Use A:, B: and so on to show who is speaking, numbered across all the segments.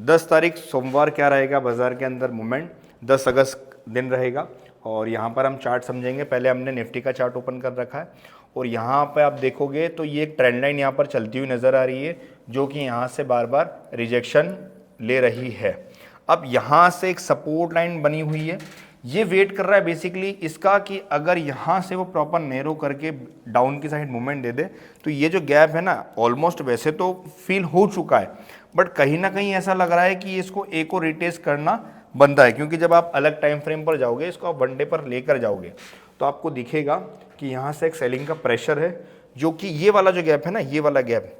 A: 10 तारीख सोमवार क्या रहेगा बाजार के अंदर मूवमेंट, 10 अगस्त दिन रहेगा। और यहाँ पर हम चार्ट समझेंगे। पहले हमने निफ्टी का चार्ट ओपन कर रखा है और यहाँ पे आप देखोगे तो ये एक ट्रेंड लाइन यहाँ पर चलती हुई नज़र आ रही है, जो कि यहाँ से बार बार रिजेक्शन ले रही है। अब यहाँ से एक सपोर्ट लाइन बनी हुई है, ये वेट कर रहा है बेसिकली इसका कि अगर यहाँ से वो प्रॉपर नैरो करके डाउन की साइड मूवमेंट दे दे तो ये जो गैप है ना ऑलमोस्ट वैसे तो फील हो चुका है, बट कहीं ना कहीं ऐसा लग रहा है कि इसको एक और रिटेस्ट करना बनता है, क्योंकि जब आप अलग टाइम फ्रेम पर जाओगे, इसको आप वन डे पर लेकर जाओगे तो आपको दिखेगा कि यहाँ से एक सेलिंग का प्रेशर है, जो कि ये वाला जो गैप है ना, ये वाला गैप,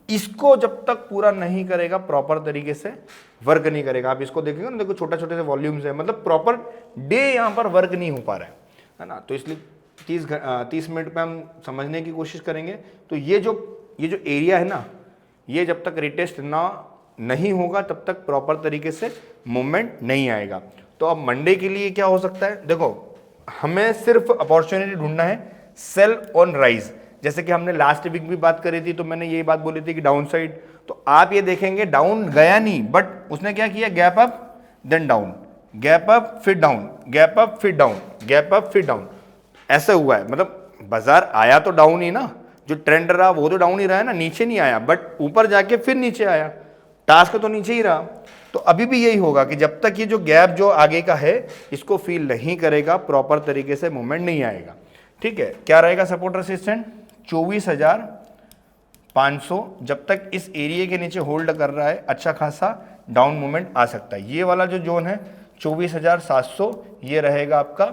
A: इसको जब तक पूरा नहीं करेगा प्रॉपर तरीके से वर्क नहीं करेगा। आप इसको देखेंगे ना, देखो छोटे छोटे से वॉल्यूम्स है, मतलब प्रॉपर डे यहाँ पर वर्क नहीं हो पा रहा है ना। तो इसलिए 30 मिनट पे हम समझने की कोशिश करेंगे। तो ये जो एरिया है ना, ये जब तक रिटेस्ट नहीं होगा तब तक प्रॉपर तरीके से मूवमेंट नहीं आएगा। तो अब मंडे के लिए क्या हो सकता है, देखो हमें सिर्फ अपॉर्चुनिटी ढूंढना है सेल ऑन राइज। जैसे कि हमने लास्ट वीक भी बात करी थी, तो मैंने यही बात बोली थी कि डाउन साइड, तो आप ये देखेंगे डाउन गया नहीं, बट उसने क्या किया, gap up then down, gap up फिर डाउन, गैप अप फिर डाउन, गैप अप फिर डाउन, ऐसा हुआ है। मतलब बाजार आया तो डाउन ही ना, जो ट्रेंड रहा वो तो डाउन ही रहा है ना, नीचे नहीं आया, बट ऊपर जाके फिर नीचे आया, टास्क तो नीचे ही रहा। तो अभी भी यही होगा कि जब तक ये जो गैप जो आगे का है इसको फील नहीं करेगा, प्रॉपर तरीके से मूवमेंट नहीं आएगा। ठीक है, क्या रहेगा सपोर्ट रेसिस्टेंट 24,500, जब तक इस एरिया के नीचे होल्ड कर रहा है अच्छा खासा डाउन मूवमेंट आ सकता है। ये वाला जो जोन है 24,700, ये रहेगा आपका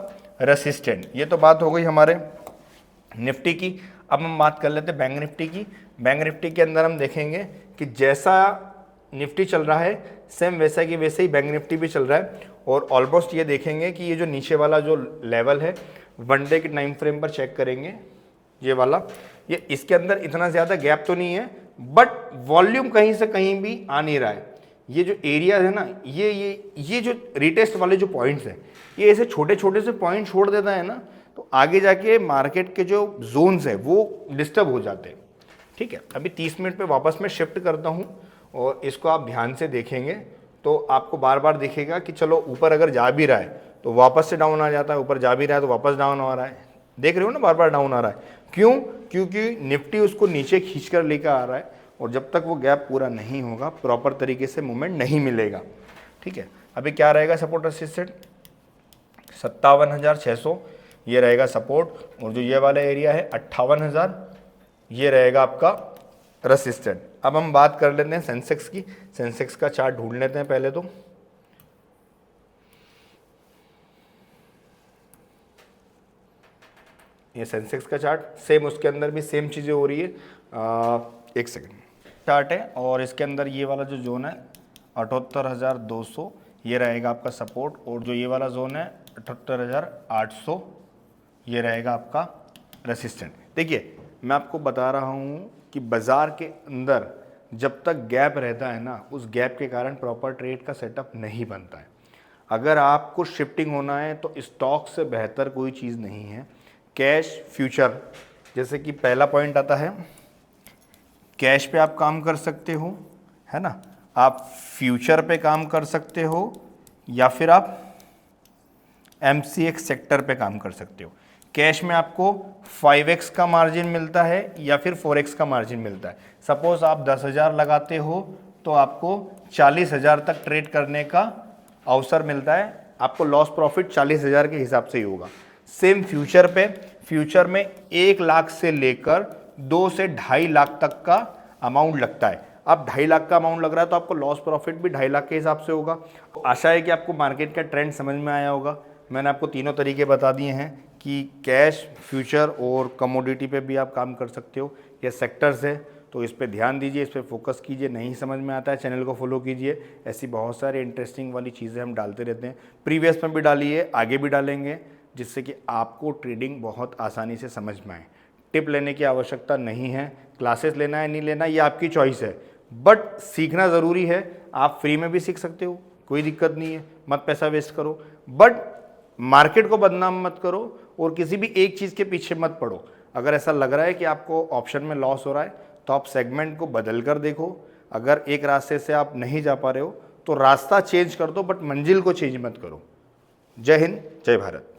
A: रेसिस्टेंट। ये तो बात हो गई हमारे निफ्टी की। अब हम बात कर लेते हैं बैंक निफ्टी की। बैंक निफ्टी के अंदर हम देखेंगे कि जैसा निफ्टी चल रहा है सेम वैसा कि वैसे ही बैंक निफ्टी भी चल रहा है। और ऑलमोस्ट ये देखेंगे कि ये जो नीचे वाला जो लेवल है वन डे के टाइम फ्रेम पर चेक करेंगे, ये वाला, ये इसके अंदर इतना ज़्यादा गैप तो नहीं है, बट वॉल्यूम कहीं से कहीं भी आ नहीं रहा है। ये जो एरिया है ना, ये जो रिटेस्ट वाले जो पॉइंट्स हैं, ये ऐसे छोटे छोटे से पॉइंट छोड़ देता है ना, तो आगे जाके मार्केट के जो जोन्स है वो डिस्टर्ब हो जाते हैं। ठीक है, अभी 30 मिनट पे वापस मैं शिफ्ट करता हूँ और इसको आप ध्यान से देखेंगे तो आपको बार बार दिखेगा कि चलो ऊपर अगर जा भी रहा है तो वापस से डाउन आ जाता है, ऊपर जा भी रहा है तो वापस डाउन आ रहा है। देख रहे हो ना, बार बार डाउन आ रहा है। क्यों? क्योंकि निफ्टी उसको नीचे खींच कर लेकर आ रहा है और जब तक वो गैप पूरा नहीं होगा प्रॉपर तरीके से मूवमेंट नहीं मिलेगा। ठीक है, अभी क्या रहेगा सपोर्ट रेसिस्टेंट 57,600, ये रहेगा सपोर्ट। और जो ये वाला एरिया है 58,000, ये रहेगा आपका रेसिस्टेंट। अब हम बात कर लेते हैं सेंसेक्स की। सेंसेक्स का चार्ट ढूंढ लेते हैं पहले तो। ये सेंसेक्स का चार्ट, सेम उसके अंदर भी सेम चीज़ें हो रही है। एक सेकंड, चार्ट है और इसके अंदर ये वाला जो जोन है 78,200, ये रहेगा आपका सपोर्ट। और जो ये वाला जोन है 78,800, ये रहेगा आपका रेसिस्टेंट। देखिए मैं आपको बता रहा हूँ कि बाज़ार के अंदर जब तक गैप रहता है ना, उस गैप के कारण प्रॉपर ट्रेड का सेटअप नहीं बनता है। अगर आपको शिफ्टिंग होना है तो स्टॉक से बेहतर कोई चीज़ नहीं है। कैश फ्यूचर, जैसे कि पहला पॉइंट आता है, कैश पे आप काम कर सकते हो, है ना, आप फ्यूचर पे काम कर सकते हो, या फिर आप MCX सेक्टर पे काम कर सकते हो। कैश में आपको 5x का मार्जिन मिलता है या फिर 4x का मार्जिन मिलता है। सपोज आप 10,000 लगाते हो तो आपको 40,000 तक ट्रेड करने का अवसर मिलता है। आपको लॉस प्रॉफिट 40,000 के हिसाब से ही होगा। सेम फ्यूचर पे, फ्यूचर में 1 लाख से लेकर 2 से 2.5 लाख तक का अमाउंट लगता है। अब 2.5 लाख का अमाउंट लग रहा है तो आपको लॉस प्रॉफिट भी 2.5 लाख के हिसाब से होगा। आशा है कि आपको मार्केट का ट्रेंड समझ में आया होगा। मैंने आपको तीनों तरीके बता दिए हैं कि कैश, फ्यूचर और कमोडिटी पे भी आप काम कर सकते हो। ये सेक्टर्स है तो इस पे ध्यान दीजिए, इस पे फोकस कीजिए। नहीं समझ में आता है चैनल को फॉलो कीजिए, ऐसी बहुत सारी इंटरेस्टिंग वाली चीज़ें हम डालते रहते हैं। प्रीवियस में भी डाली है, आगे भी डालेंगे, जिससे कि आपको ट्रेडिंग बहुत आसानी से समझ में आए। टिप लेने की आवश्यकता नहीं है, क्लासेस लेना है नहीं लेना ये आपकी चॉइस है, बट सीखना ज़रूरी है। आप फ्री में भी सीख सकते हो, कोई दिक्कत नहीं है, मत पैसा वेस्ट करो, बट मार्केट को बदनाम मत करो और किसी भी एक चीज़ के पीछे मत पड़ो। अगर ऐसा लग रहा है कि आपको ऑप्शन में लॉस हो रहा है तो आप सेगमेंट को बदल कर देखो, अगर एक रास्ते से आप नहीं जा पा रहे हो तो रास्ता चेंज कर दो, बट मंजिल को चेंज मत करो। जय हिंद, जय भारत।